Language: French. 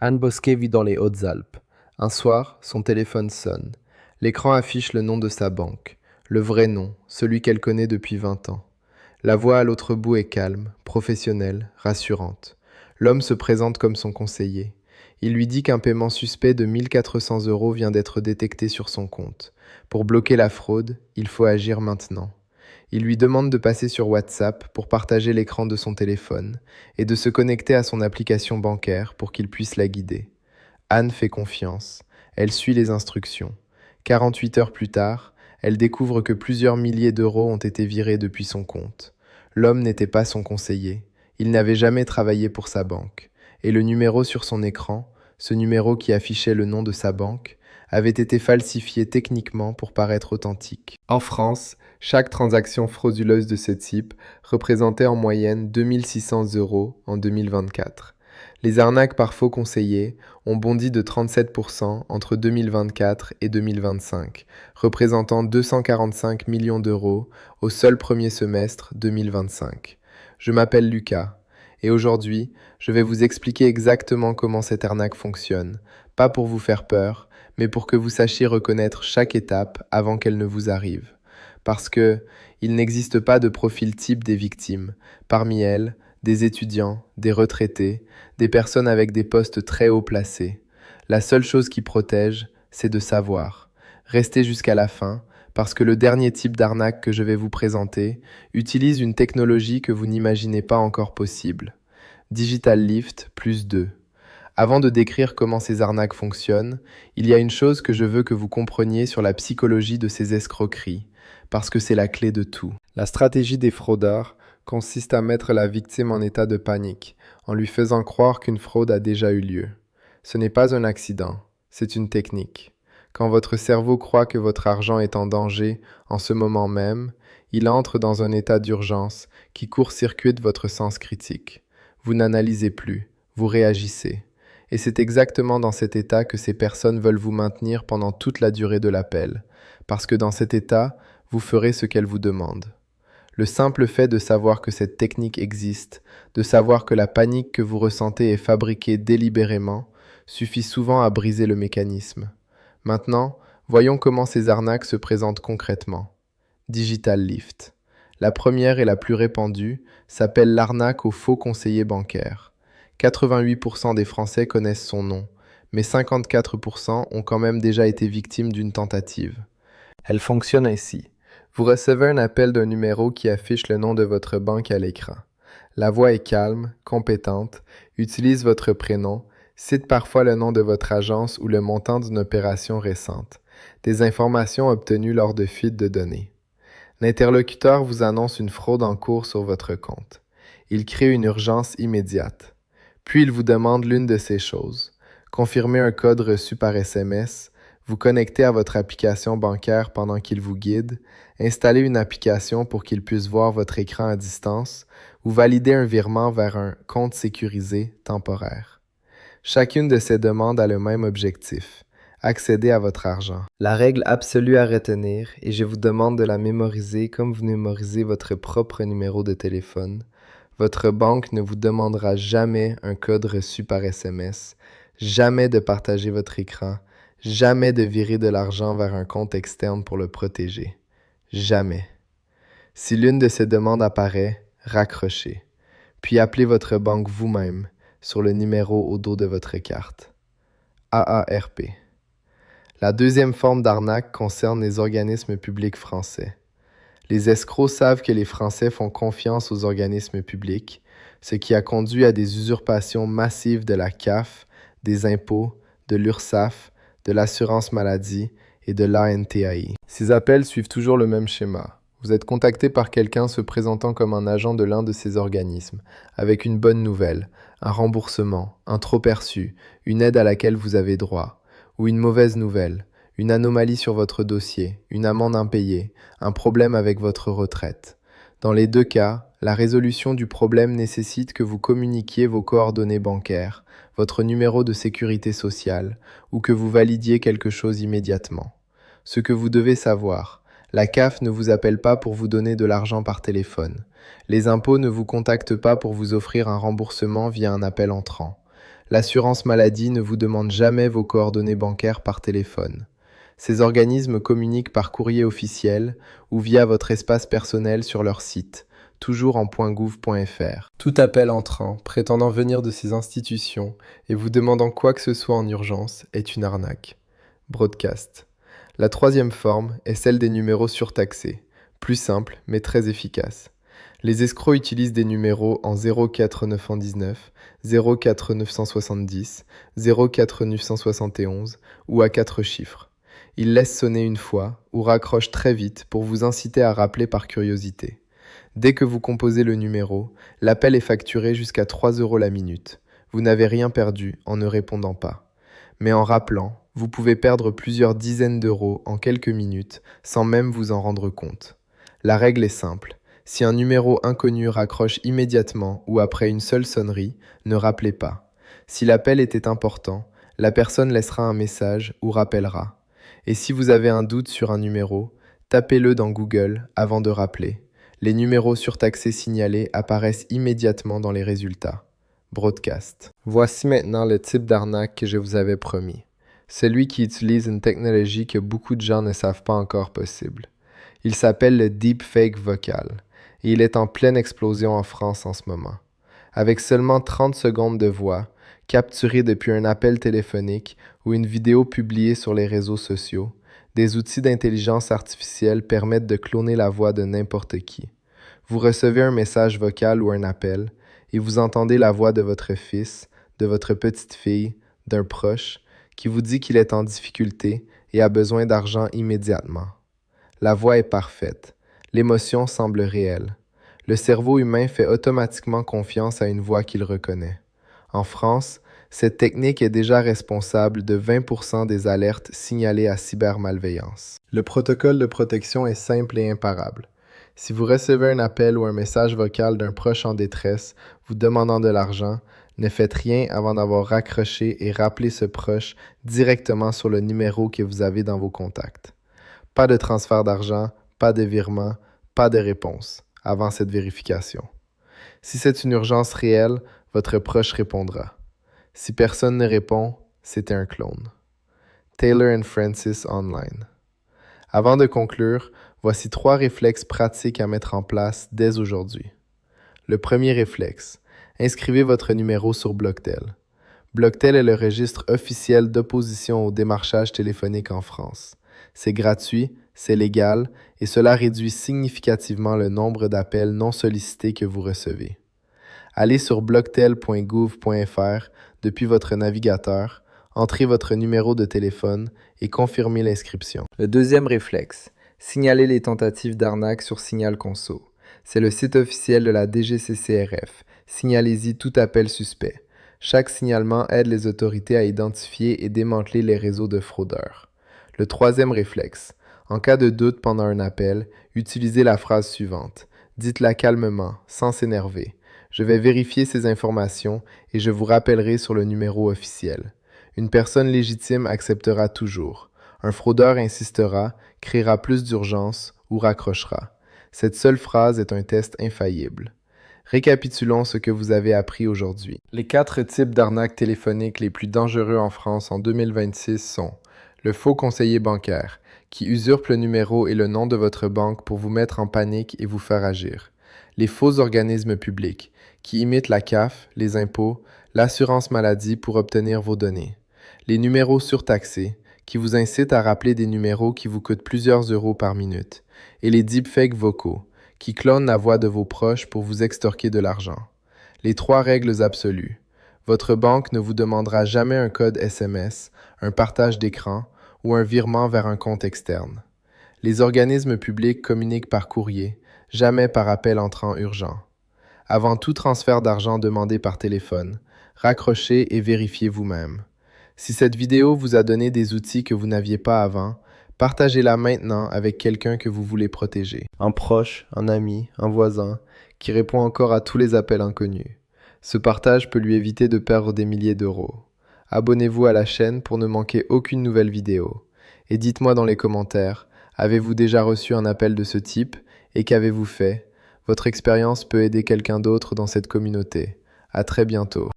Anne Bosquet vit dans les Hautes-Alpes. Un soir, son téléphone sonne. L'écran affiche le nom de sa banque. Le vrai nom, celui qu'elle connaît depuis 20 ans. La voix à l'autre bout est calme, professionnelle, rassurante. L'homme se présente comme son conseiller. Il lui dit qu'un paiement suspect de 1 400 € vient d'être détecté sur son compte. Pour bloquer la fraude, il faut agir maintenant. Il lui demande de passer sur WhatsApp pour partager l'écran de son téléphone et de se connecter à son application bancaire pour qu'il puisse la guider. Anne fait confiance. Elle suit les instructions. 48 heures plus tard, elle découvre que plusieurs milliers d'euros ont été virés depuis son compte. L'homme n'était pas son conseiller. Il n'avait jamais travaillé pour sa banque. Et le numéro sur son écran, ce numéro qui affichait le nom de sa banque, avait été falsifié techniquement pour paraître authentique. En France, chaque transaction frauduleuse de ce type représentait en moyenne 2 600 € en 2024. Les arnaques par faux conseillers ont bondi de 37% entre 2024 et 2025, représentant 245 millions d'euros au seul premier semestre 2025. Je m'appelle Lucas et aujourd'hui, je vais vous expliquer exactement comment cette arnaque fonctionne, pas pour vous faire peur, mais pour que vous sachiez reconnaître chaque étape avant qu'elle ne vous arrive. Parce que il n'existe pas de profil type des victimes. Parmi elles, des étudiants, des retraités, des personnes avec des postes très haut placés. La seule chose qui protège, c'est de savoir. Restez jusqu'à la fin, parce que le dernier type d'arnaque que je vais vous présenter utilise une technologie que vous n'imaginez pas encore possible. Digital Lift plus 2. Avant de décrire comment ces arnaques fonctionnent, il y a une chose que je veux que vous compreniez sur la psychologie de ces escroqueries, parce que c'est la clé de tout. La stratégie des fraudeurs consiste à mettre la victime en état de panique, en lui faisant croire qu'une fraude a déjà eu lieu. Ce n'est pas un accident, c'est une technique. Quand votre cerveau croit que votre argent est en danger en ce moment même, il entre dans un état d'urgence qui court-circuite votre sens critique. Vous n'analysez plus, vous réagissez. Et c'est exactement dans cet état que ces personnes veulent vous maintenir pendant toute la durée de l'appel, parce que dans cet état, vous ferez ce qu'elles vous demandent. Le simple fait de savoir que cette technique existe, de savoir que la panique que vous ressentez est fabriquée délibérément, suffit souvent à briser le mécanisme. Maintenant, voyons comment ces arnaques se présentent concrètement. Digital Lift. La première et la plus répandue s'appelle l'arnaque au faux conseiller bancaire. 88% des Français connaissent son nom, mais 54% ont quand même déjà été victimes d'une tentative. Elle fonctionne ainsi. Vous recevez un appel d'un numéro qui affiche le nom de votre banque à l'écran. La voix est calme, compétente, utilise votre prénom, cite parfois le nom de votre agence ou le montant d'une opération récente, des informations obtenues lors de fuites de données. L'interlocuteur vous annonce une fraude en cours sur votre compte. Il crée une urgence immédiate. Puis il vous demande l'une de ces choses. Confirmer un code reçu par SMS, vous connecter à votre application bancaire pendant qu'il vous guide, installer une application pour qu'il puisse voir votre écran à distance ou valider un virement vers un compte sécurisé temporaire. Chacune de ces demandes a le même objectif, accéder à votre argent. La règle absolue à retenir, et je vous demande de la mémoriser comme vous mémorisez votre propre numéro de téléphone, votre banque ne vous demandera jamais un code reçu par SMS, jamais de partager votre écran, jamais de virer de l'argent vers un compte externe pour le protéger. Jamais. Si l'une de ces demandes apparaît, raccrochez. Puis appelez votre banque vous-même sur le numéro au dos de votre carte. AARP. La deuxième forme d'arnaque concerne les organismes publics français. Les escrocs savent que les Français font confiance aux organismes publics, ce qui a conduit à des usurpations massives de la CAF, des impôts, de l'URSSAF, de l'assurance maladie et de l'ANTAI. Ces appels suivent toujours le même schéma. Vous êtes contacté par quelqu'un se présentant comme un agent de l'un de ces organismes, avec une bonne nouvelle, un remboursement, un trop-perçu, une aide à laquelle vous avez droit, ou une mauvaise nouvelle, une anomalie sur votre dossier, une amende impayée, un problème avec votre retraite. Dans les deux cas, la résolution du problème nécessite que vous communiquiez vos coordonnées bancaires, votre numéro de sécurité sociale, ou que vous validiez quelque chose immédiatement. Ce que vous devez savoir, la CAF ne vous appelle pas pour vous donner de l'argent par téléphone. Les impôts ne vous contactent pas pour vous offrir un remboursement via un appel entrant. L'assurance maladie ne vous demande jamais vos coordonnées bancaires par téléphone. Ces organismes communiquent par courrier officiel ou via votre espace personnel sur leur site, toujours en .gouv.fr. Tout appel entrant, prétendant venir de ces institutions et vous demandant quoi que ce soit en urgence est une arnaque. Broadcast. La troisième forme est celle des numéros surtaxés, plus simple mais très efficace. Les escrocs utilisent des numéros en 04919, 04970, 04971 ou à 4 chiffres. Ils laissent sonner une fois ou raccrochent très vite pour vous inciter à rappeler par curiosité. Dès que vous composez le numéro, l'appel est facturé jusqu'à 3 € la minute. Vous n'avez rien perdu en ne répondant pas. Mais en rappelant, vous pouvez perdre plusieurs dizaines d'euros en quelques minutes sans même vous en rendre compte. La règle est simple. Si un numéro inconnu raccroche immédiatement ou après une seule sonnerie, ne rappelez pas. Si l'appel était important, la personne laissera un message ou rappellera. Et si vous avez un doute sur un numéro, tapez-le dans Google avant de rappeler. Les numéros surtaxés signalés apparaissent immédiatement dans les résultats. Broadcast. Voici maintenant le type d'arnaque que je vous avais promis. Celui qui utilise une technologie que beaucoup de gens ne savent pas encore possible. Il s'appelle le deepfake vocal et il est en pleine explosion en France en ce moment. Avec seulement 30 secondes de voix, capturées depuis un appel téléphonique ou une vidéo publiée sur les réseaux sociaux, des outils d'intelligence artificielle permettent de cloner la voix de n'importe qui. Vous recevez un message vocal ou un appel et vous entendez la voix de votre fils, de votre petite-fille, d'un proche, qui vous dit qu'il est en difficulté et a besoin d'argent immédiatement. La voix est parfaite. L'émotion semble réelle. Le cerveau humain fait automatiquement confiance à une voix qu'il reconnaît. En France, cette technique est déjà responsable de 20% des alertes signalées à cybermalveillance. Le protocole de protection est simple et imparable. Si vous recevez un appel ou un message vocal d'un proche en détresse vous demandant de l'argent, ne faites rien avant d'avoir raccroché et rappelé ce proche directement sur le numéro que vous avez dans vos contacts. Pas de transfert d'argent, pas de virement, pas de réponse avant cette vérification. Si c'est une urgence réelle, votre proche répondra. Si personne ne répond, c'était un clone. Taylor & Francis Online. Avant de conclure, voici 3 réflexes pratiques à mettre en place dès aujourd'hui. Le premier réflexe, inscrivez votre numéro sur Blocktel. Blocktel est le registre officiel d'opposition au démarchage téléphonique en France. C'est gratuit, c'est légal et cela réduit significativement le nombre d'appels non sollicités que vous recevez. Allez sur blocktel.gouv.fr depuis votre navigateur, entrez votre numéro de téléphone et confirmez l'inscription. Le deuxième réflexe, signalez les tentatives d'arnaque sur Signal Conso. C'est le site officiel de la DGCCRF. Signalez-y tout appel suspect. Chaque signalement aide les autorités à identifier et démanteler les réseaux de fraudeurs. Le troisième réflexe, en cas de doute pendant un appel, utilisez la phrase suivante. Dites-la calmement, sans s'énerver. Je vais vérifier ces informations et je vous rappellerai sur le numéro officiel. Une personne légitime acceptera toujours. Un fraudeur insistera, créera plus d'urgence ou raccrochera. Cette seule phrase est un test infaillible. Récapitulons ce que vous avez appris aujourd'hui. Les 4 types d'arnaques téléphoniques les plus dangereux en France en 2026 sont le faux conseiller bancaire, qui usurpe le numéro et le nom de votre banque pour vous mettre en panique et vous faire agir. Les faux organismes publics, qui imitent la CAF, les impôts, l'assurance maladie pour obtenir vos données. Les numéros surtaxés, qui vous incitent à rappeler des numéros qui vous coûtent plusieurs euros par minute. Et les deepfakes vocaux, qui clonent la voix de vos proches pour vous extorquer de l'argent. Les 3 règles absolues. Votre banque ne vous demandera jamais un code SMS, un partage d'écran ou un virement vers un compte externe. Les organismes publics communiquent par courrier, jamais par appel entrant urgent. Avant tout transfert d'argent demandé par téléphone, raccrochez et vérifiez vous-même. Si cette vidéo vous a donné des outils que vous n'aviez pas avant, partagez-la maintenant avec quelqu'un que vous voulez protéger. Un proche, un ami, un voisin, qui répond encore à tous les appels inconnus. Ce partage peut lui éviter de perdre des milliers d'euros. Abonnez-vous à la chaîne pour ne manquer aucune nouvelle vidéo. Et dites-moi dans les commentaires, avez-vous déjà reçu un appel de ce type et qu'avez-vous fait? Votre expérience peut aider quelqu'un d'autre dans cette communauté. À très bientôt.